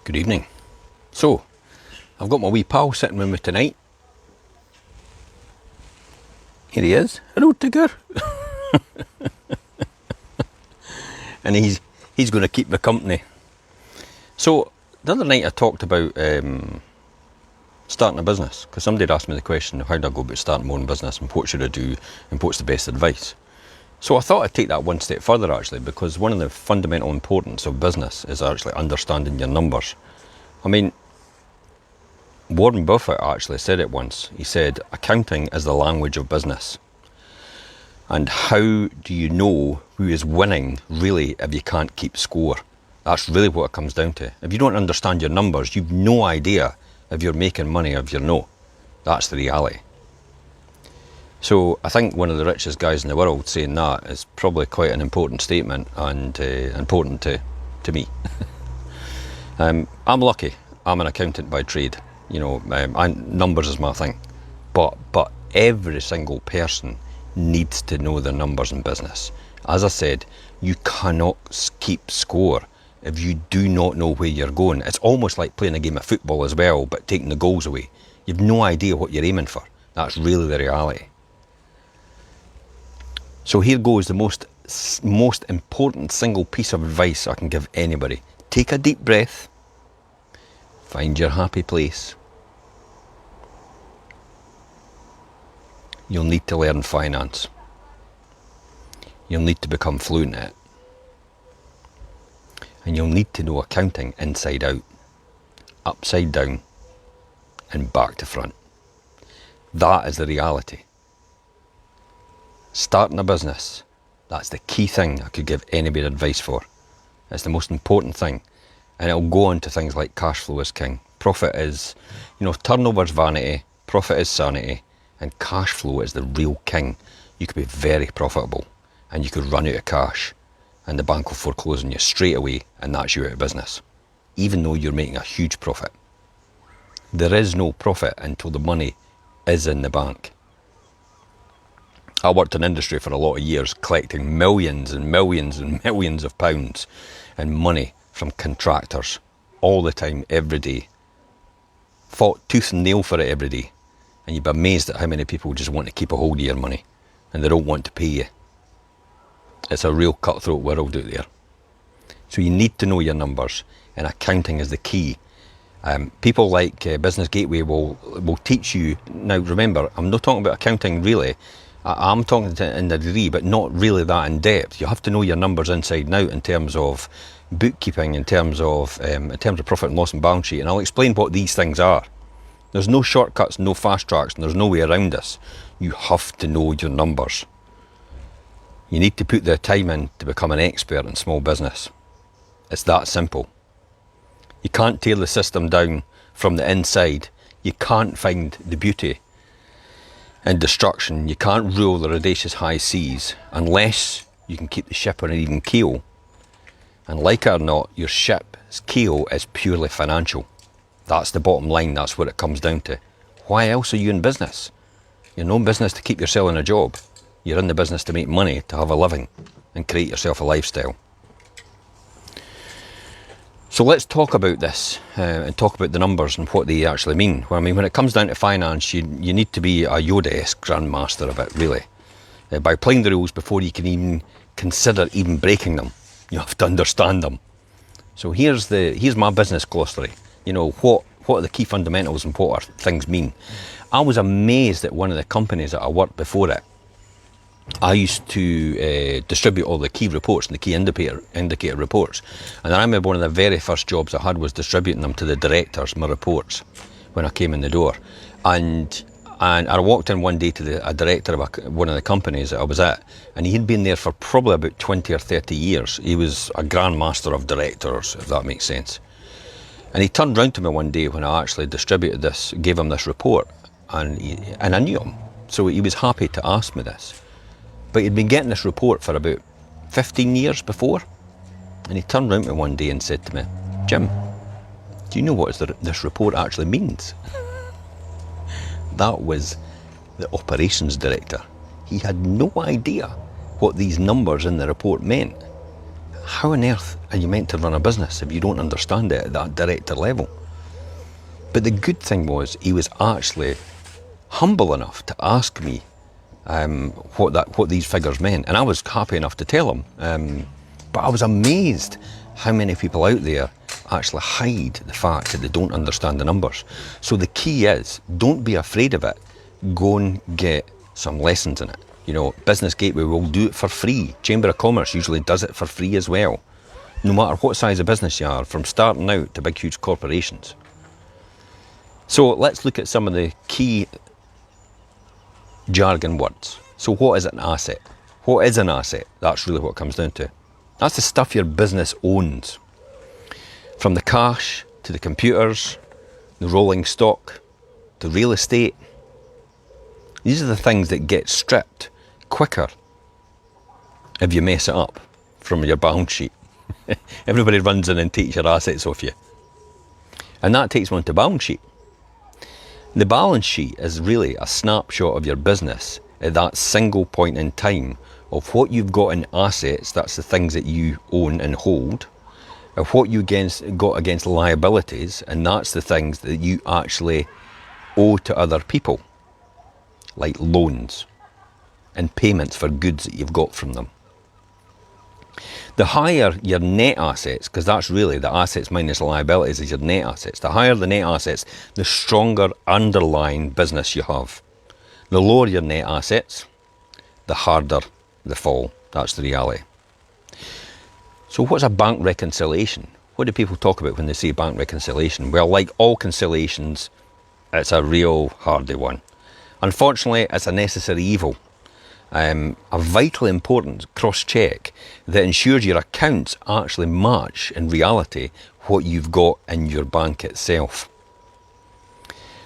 Good evening. So, I've got my wee pal sitting with me tonight. Here he is. Hello, Tigger. And he's going to keep me company. So, the other night I talked about starting a business, because somebody had asked me the question, how do I go about starting my own business, and what should I do, and what's the best advice? So I thought I'd take that one step further, actually, because one of the fundamental importance of business is actually understanding your numbers. I mean, Warren Buffett actually said it once. He said, accounting is the language of business. And how do you know who is winning, really, if you can't keep score? That's really what it comes down to. If you don't understand your numbers, you've no idea if you're making money or if you're not. That's the reality. So I think one of the richest guys in the world saying that is probably quite an important statement, and important to me. I'm lucky. I'm an accountant by trade. You know, numbers is my thing. But every single person needs to know their numbers in business. As I said, you cannot keep score if you do not know where you're going. It's almost like playing a game of football as well, but taking the goals away. You've no idea what you're aiming for. That's really the reality. So here goes the most important single piece of advice I can give anybody. Take a deep breath. Find your happy place. You'll need to learn finance. You'll need to become fluent in it. And you'll need to know accounting inside out, upside down, and back to front. That is the reality. Starting a business, that's the key thing I could give anybody advice for. It's the most important thing. And it'll go on to things like cash flow is king. Profit is, turnover's vanity, profit is sanity, and cash flow is the real king. You could be very profitable and you could run out of cash and the bank will foreclose on you straight away, and that's you out of business, even though you're making a huge profit. There is no profit until the money is in the bank. I worked in industry for a lot of years, collecting millions and millions and millions of pounds in money from contractors all the time, every day. Fought tooth and nail for it every day. And you'd be amazed at how many people just want to keep a hold of your money and they don't want to pay you. It's a real cutthroat world out there. So you need to know your numbers, and accounting is the key. People like Business Gateway will teach you. Now remember, I'm not talking about accounting really. I'm talking in the degree, but not really that in depth. You have to know your numbers inside and out in terms of bookkeeping, in terms of profit and loss and balance sheet. And I'll explain what these things are. There's no shortcuts, no fast tracks, and there's no way around this. You have to know your numbers. You need to put the time in to become an expert in small business. It's that simple. You can't tear the system down from the inside. You can't find the beauty in destruction. You can't rule the audacious high seas unless you can keep the ship on an even keel. And like it or not, your ship's keel is purely financial. That's the bottom line. That's what it comes down to. Why else are you in business? You're no business to keep yourself in a job. You're in the business to make money, to have a living, and create yourself a lifestyle. So let's talk about this and talk about the numbers and what they actually mean. Well, I mean, when it comes down to finance, you need to be a Yoda-esque grandmaster of it, really. By applying the rules before you can even consider even breaking them, you have to understand them. So here's my business glossary. What are the key fundamentals and what are things mean? I was amazed at one of the companies that I worked before it. I used to distribute all the key reports and the key indicator reports. And I remember one of the very first jobs I had was distributing them to the directors, my reports, when I came in the door. And I walked in one day to a director of one of the companies that I was at, and he had been there for probably about 20 or 30 years. He was a grand master of directors, if that makes sense. And he turned round to me one day when I actually distributed this, gave him this report, and I knew him. So he was happy to ask me this. But he'd been getting this report for about 15 years before. And he turned round to me one day and said to me, Jim, do you know what this report actually means? That was the operations director. He had no idea what these numbers in the report meant. how on earth are you meant to run a business if you don't understand it at that director level? But the good thing was, he was actually humble enough to ask me what these figures meant, and I was happy enough to tell him. But I was amazed how many people out there actually hide the fact that they don't understand the numbers. So the key is, don't be afraid of it. Go and get some lessons in it. You know, Business Gateway will do it for free. Chamber of Commerce usually does it for free as well. No matter what size of business you are, from starting out to big, huge corporations. So let's look at some of the key jargon words. So what is an asset? What is an asset? That's really what it comes down to. That's the stuff your business owns. From the cash, to the computers, the rolling stock, to real estate. These are the things that get stripped quicker if you mess it up from your balance sheet. Everybody runs in and takes your assets off you. And that takes one to balance sheet. The balance sheet is really a snapshot of your business at that single point in time of what you've got in assets, that's the things that you own and hold, of what you got against liabilities, and that's the things that you actually owe to other people, like loans and payments for goods that you've got from them. The higher your net assets, because that's really the assets minus liabilities is your net assets, the higher the net assets, the stronger underlying business you have. The lower your net assets, the harder the fall. That's the reality. So what's a bank reconciliation? What do people talk about when they say bank reconciliation? Well, like all conciliations, it's a real hardy one. Unfortunately, it's a necessary evil. A vitally important cross-check that ensures your accounts actually match in reality what you've got in your bank itself.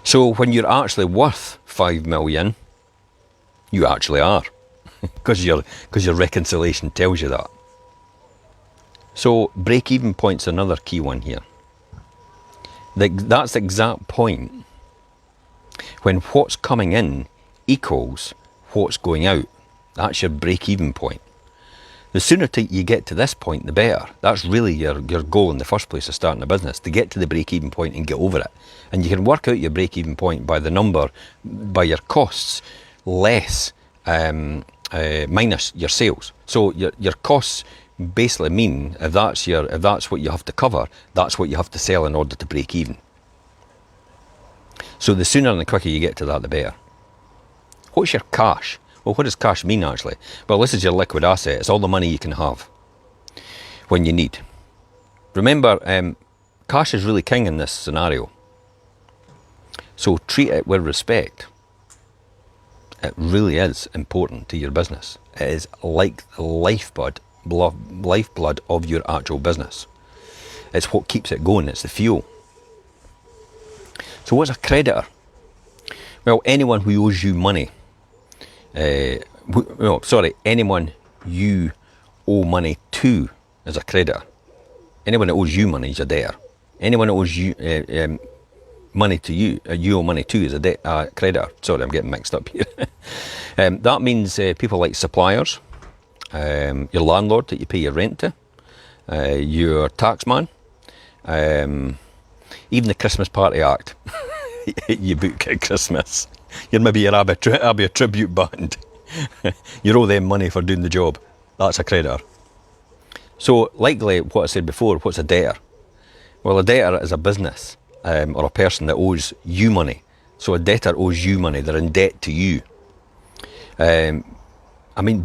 So when you're actually worth 5 million, you actually are, because your reconciliation tells you that. So break-even point's another key one here. That's the exact point when what's coming in equals what's going out. That's your break-even point. The sooner you get to this point, the better. That's really your goal in the first place of starting a business, to get to the break-even point and get over it. And you can work out your break-even point by the number, by your costs, less minus your sales. So your costs basically mean, if that's what you have to cover, that's what you have to sell in order to break even. So the sooner and the quicker you get to that, the better. What's your cash? Well, what does cash mean actually? Well, this is your liquid asset. It's all the money you can have when you need. Remember, cash is really king in this scenario. So treat it with respect. It really is important to your business. It is like the lifeblood of your actual business. It's what keeps it going. It's the fuel. So what's a creditor? Well, anyone who owes you money. Anyone you owe money to is a creditor. Anyone that owes you money is a debtor. Anyone that owes you money to you, you owe money to is a creditor. Sorry, I'm getting mixed up here. That means people like suppliers, your landlord that you pay your rent to, your taxman, even the Christmas Party Act you book at Christmas. You're maybe your Abbey tribute band. You owe them money for doing the job. That's a creditor. So, likely what I said before, what's a debtor? Well, a debtor is a business or a person that owes you money. So a debtor owes you money. They're in debt to you.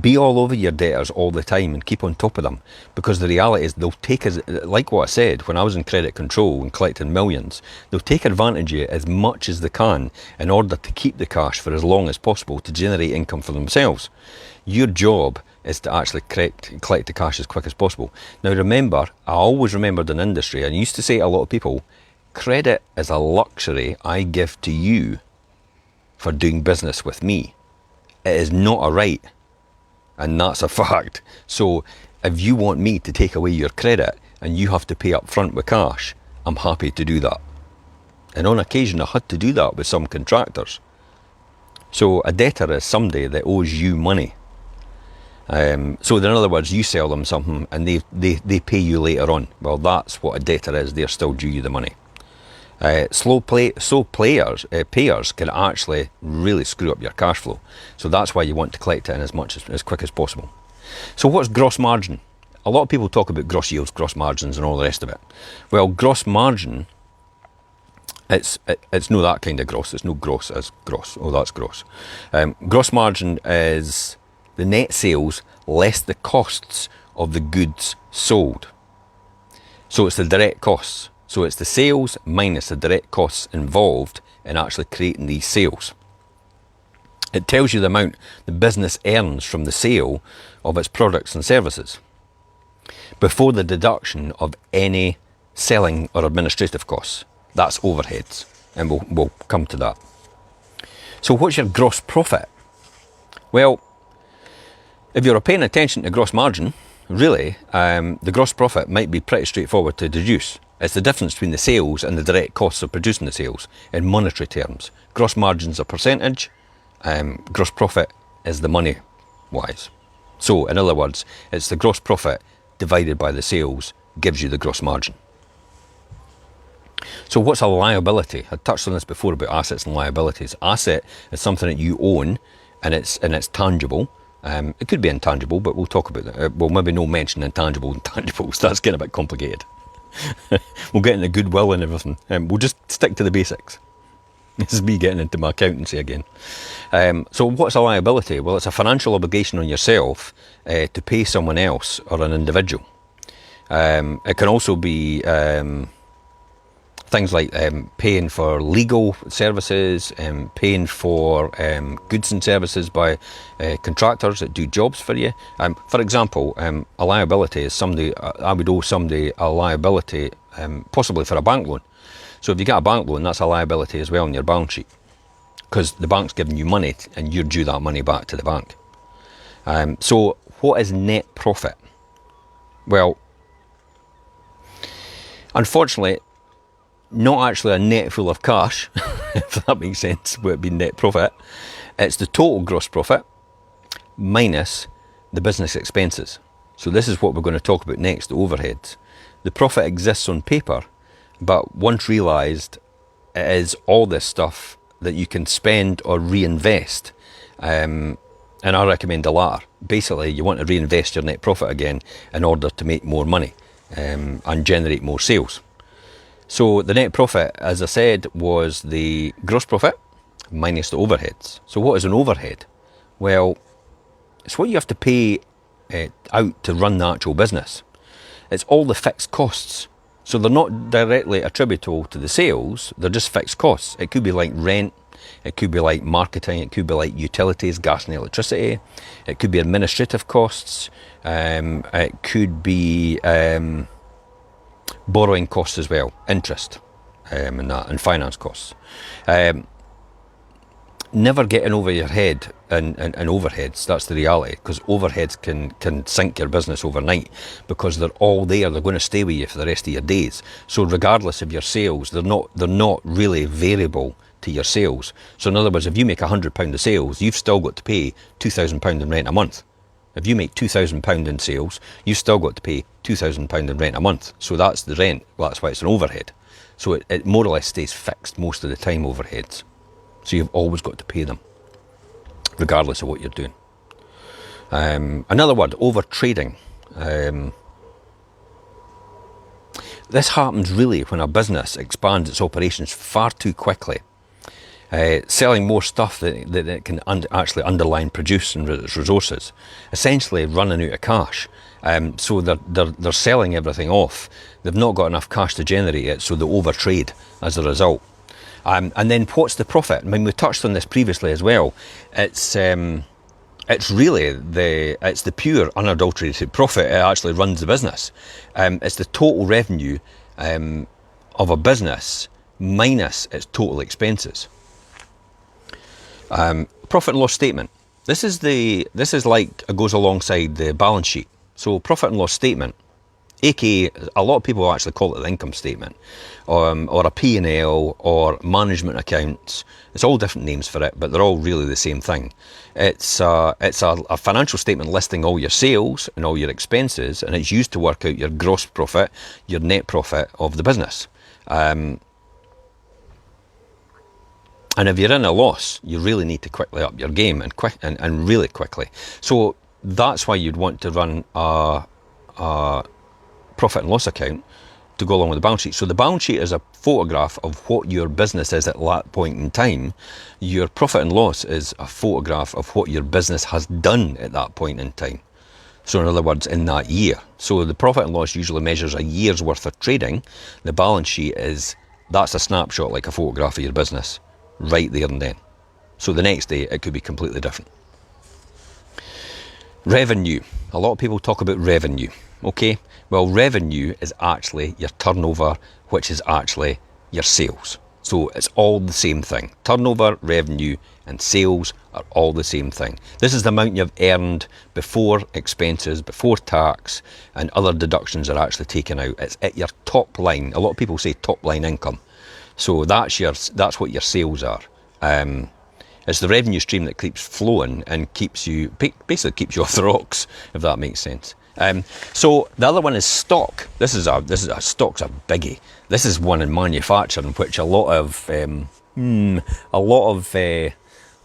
Be all over your debtors all the time and keep on top of them, because the reality is they'll take us, like what I said, when I was in credit control and collecting millions, they'll take advantage of you as much as they can in order to keep the cash for as long as possible to generate income for themselves. Your job is to actually collect the cash as quick as possible. Now remember, I always remembered in industry, and I used to say to a lot of people, credit is a luxury I give to you for doing business with me. It is not a right. And that's a fact. So if you want me to take away your credit and you have to pay up front with cash, I'm happy to do that. And on occasion I had to do that with some contractors. So a debtor is somebody that owes you money. So in other words, you sell them something and they pay you later on. Well, that's what a debtor is. They're still due you the money. Payers can actually really screw up your cash flow. So that's why you want to collect it in as quick as possible. So what's gross margin? A lot of people talk about gross yields, gross margins and all the rest of it. Well, gross margin, it's no that kind of gross. It's no gross as gross. Oh, that's gross. Gross margin is the net sales less the costs of the goods sold. So it's the direct costs. So it's the sales minus the direct costs involved in actually creating these sales. It tells you the amount the business earns from the sale of its products and services before the deduction of any selling or administrative costs. That's overheads, and we'll come to that. So what's your gross profit? Well, if you're paying attention to gross margin, really, the gross profit might be pretty straightforward to deduce. It's the difference between the sales and the direct costs of producing the sales in monetary terms. Gross margin's a percentage, gross profit is the money wise. So in other words, it's the gross profit divided by the sales gives you the gross margin. So what's a liability? I touched on this before about assets and liabilities. Asset is something that you own and it's tangible. It could be intangible, but we'll talk about that. Well, maybe no mention intangible and tangibles. That's getting a bit complicated. We'll get into goodwill and everything. We'll just stick to the basics. This is me getting into my accountancy again. So what's a liability? Well, it's a financial obligation on yourself to pay someone else or an individual. It can also be things like paying for legal services, paying for goods and services by contractors that do jobs for you. For example, a liability is somebody, I would owe somebody a liability possibly for a bank loan. So if you get a bank loan, that's a liability as well on your balance sheet because the bank's giving you money and you're due that money back to the bank. So what is net profit? Well, unfortunately, not actually a net full of cash, if that makes sense, would be net profit. It's the total gross profit minus the business expenses. So this is what we're going to talk about next, the overheads. The profit exists on paper, but once realised, it is all this stuff that you can spend or reinvest. And I recommend the latter. Basically, you want to reinvest your net profit again in order to make more money and generate more sales. So the net profit, as I said, was the gross profit minus the overheads. So what is an overhead? Well, it's what you have to pay out to run the actual business. It's all the fixed costs. So they're not directly attributable to the sales, they're just fixed costs. It could be like rent, it could be like marketing, it could be like utilities, gas and electricity, it could be administrative costs, it could be borrowing costs as well, interest and finance costs. Never getting over your head and overheads, that's the reality, because overheads can sink your business overnight because they're all there, they're going to stay with you for the rest of your days. So regardless of your sales, they're not really variable to your sales. So in other words, if you make £100 of sales, you've still got to pay £2,000 in rent a month. If you make £2,000 in sales, you've still got to pay £2,000 in rent a month. So that's the rent. Well, that's why it's an overhead. So it more or less stays fixed most of the time, overheads. So you've always got to pay them, regardless of what you're doing. Another word, over trading. This happens really when a business expands its operations far too quickly, selling more stuff that it can actually underline produce and its resources, essentially running out of cash. So they're selling everything off. They've not got enough cash to generate it, so they overtrade as a result. And then what's the profit? I mean, we touched on this previously as well. It's really the pure unadulterated profit. It actually runs the business. It's the total revenue of a business minus its total expenses. Profit and loss statement. This is like it goes alongside the balance sheet. So profit and loss statement aka a lot of people actually call it the income statement, or a P&L, or management accounts. It's all different names for it, but they're all really the same thing. It's a financial statement listing all your sales and all your expenses, and it's used to work out your gross profit, your net profit of the business. And if you're in a loss, you really need to quickly up your game, and really quickly. So that's why you'd want to run a profit and loss account to go along with the balance sheet. So the balance sheet is a photograph of what your business is at that point in time. Your profit and loss is a photograph of what your business has done at that point in time. So in other words, in that year. So the profit and loss usually measures a year's worth of trading. The balance sheet that's a snapshot, like a photograph of your business, right there and then. So the next day it could be completely different. Revenue. A lot of people talk about revenue. Okay, well, revenue is actually your turnover, which is actually your sales. So it's all the same thing. Turnover, revenue, and sales are all the same thing. This is the amount you've earned before expenses, before tax, and other deductions are actually taken out. It's at your top line. A lot of people say top line income. So that's what your sales are. It's the revenue stream that keeps flowing and basically keeps you off the rocks, if that makes sense. So the other one is stock. This is stock's a biggie. This is one in manufacturing, which a lot of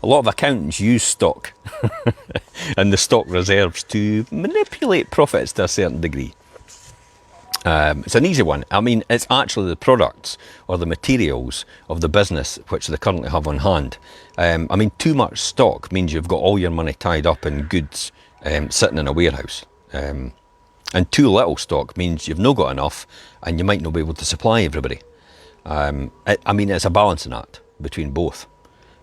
accountants use stock and the stock reserves to manipulate profits to a certain degree. It's an easy one. I mean, it's actually the products or the materials of the business which they currently have on hand. I mean, too much stock means you've got all your money tied up in goods sitting in a warehouse. And too little stock means you've not got enough and you might not be able to supply everybody. I mean, it's a balancing act between both.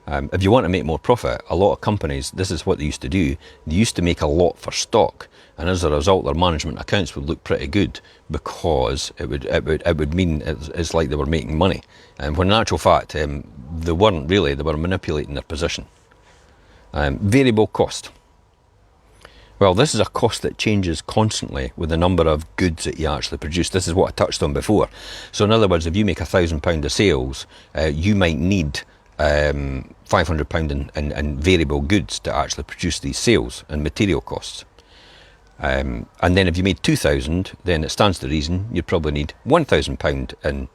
If you want to make more profit, a lot of companies, this is what they used to do. They used to make a lot for stock, and as a result, their management accounts would look pretty good because it would mean it's like they were making money. And when in actual fact, they weren't really. They were manipulating their position. Variable cost. Well, this is a cost that changes constantly with the number of goods that you actually produce. This is what I touched on before. So in other words, if you make £1,000 of sales, you might need £500 in variable goods to actually produce these sales and material costs. And then if you made 2,000, then it stands to reason you'd probably need £1,000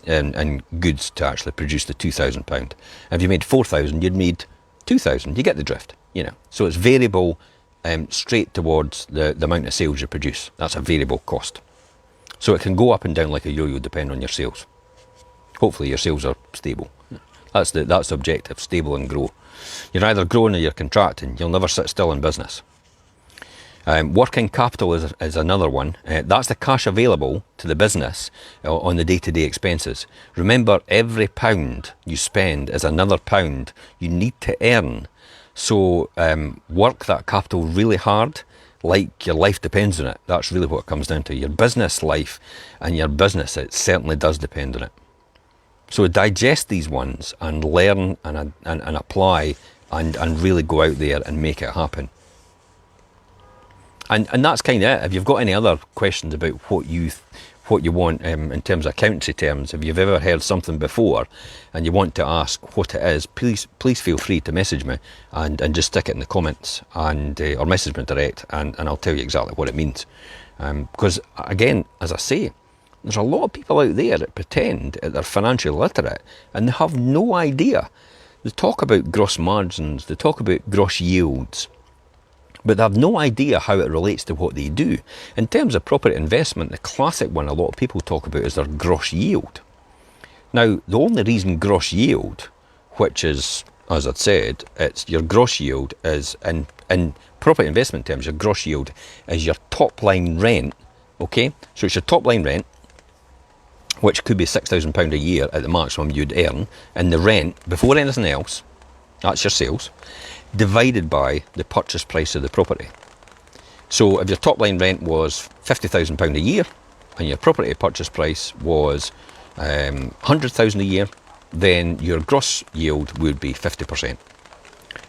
in goods to actually produce the £2,000. If you made 4,000, you'd need 2,000. You get the drift, you know. So it's variable straight towards the amount of sales you produce. That's a variable cost. So it can go up and down like a yo-yo depending on your sales. Hopefully your sales are stable. That's the objective, stable and grow. You're either growing or you're contracting. You'll never sit still in business. Working capital is another one. That's the cash available to the business on the day-to-day expenses. Remember, every pound you spend is another pound you need to earn. So work that capital really hard, like your life depends on it. That's really what it comes down to. Your business life and your business, it certainly does depend on it. So digest these ones and learn and apply and really go out there and make it happen. And that's kind of it. If you've got any other questions about what you want in terms of accountancy terms, if you've ever heard something before and you want to ask what it is, please feel free to message me and just stick it in the comments or message me direct and I'll tell you exactly what it means. Because again, as I say, there's a lot of people out there that pretend that they're financially literate and they have no idea. They talk about gross margins, they talk about gross yields, but they have no idea how it relates to what they do. In terms of property investment, the classic one a lot of people talk about is their gross yield. Now, the only reason gross yield, which is, as I'd said, it's your gross yield is, in property investment terms, your gross yield is your top line rent, okay? So it's your top line rent, which could be £6,000 a year at the maximum you'd earn, and the rent, before anything else, that's your sales, divided by the purchase price of the property. So if your top line rent was £50,000 a year, and your property purchase price was £100,000 a year, then your gross yield would be 50%.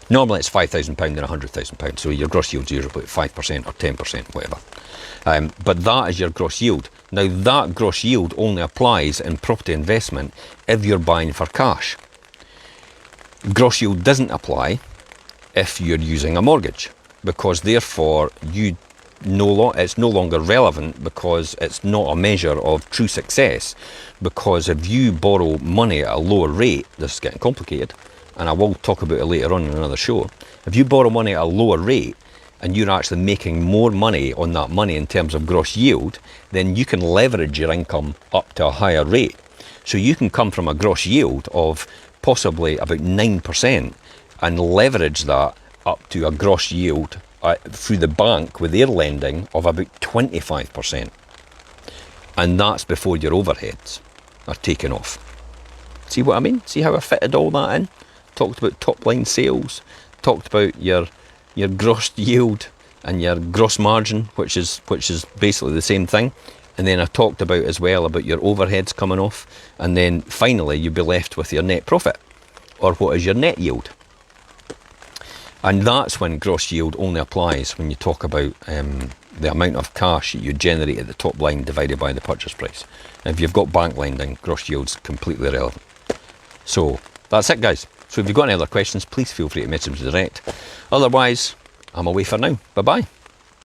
Normally it's £5,000 and £100,000, so your gross yield is usually about 5% or 10%, whatever. But that is your gross yield. Now that gross yield only applies in property investment if you're buying for cash. Gross yield doesn't apply if you're using a mortgage, because therefore it's no longer relevant, because it's not a measure of true success. Because if you borrow money at a lower rate, this is getting complicated, and I will talk about it later on in another show. If you borrow money at a lower rate and you're actually making more money on that money in terms of gross yield, then you can leverage your income up to a higher rate. So you can come from a gross yield of possibly about 9% and leverage that up to a gross yield through the bank with their lending of about 25%. And that's before your overheads are taken off. See what I mean? See how I fitted all that in? Talked about top line sales, talked about your gross yield and your gross margin, which is basically the same thing. And then I talked about as well about your overheads coming off. And then finally you'll be left with your net profit, or what is your net yield. And that's when gross yield only applies when you talk about the amount of cash that you generate at the top line divided by the purchase price. And if you've got bank lending, gross yield's completely irrelevant. So that's it, guys. So if you've got any other questions, please feel free to message me direct. Otherwise, I'm away for now. Bye-bye.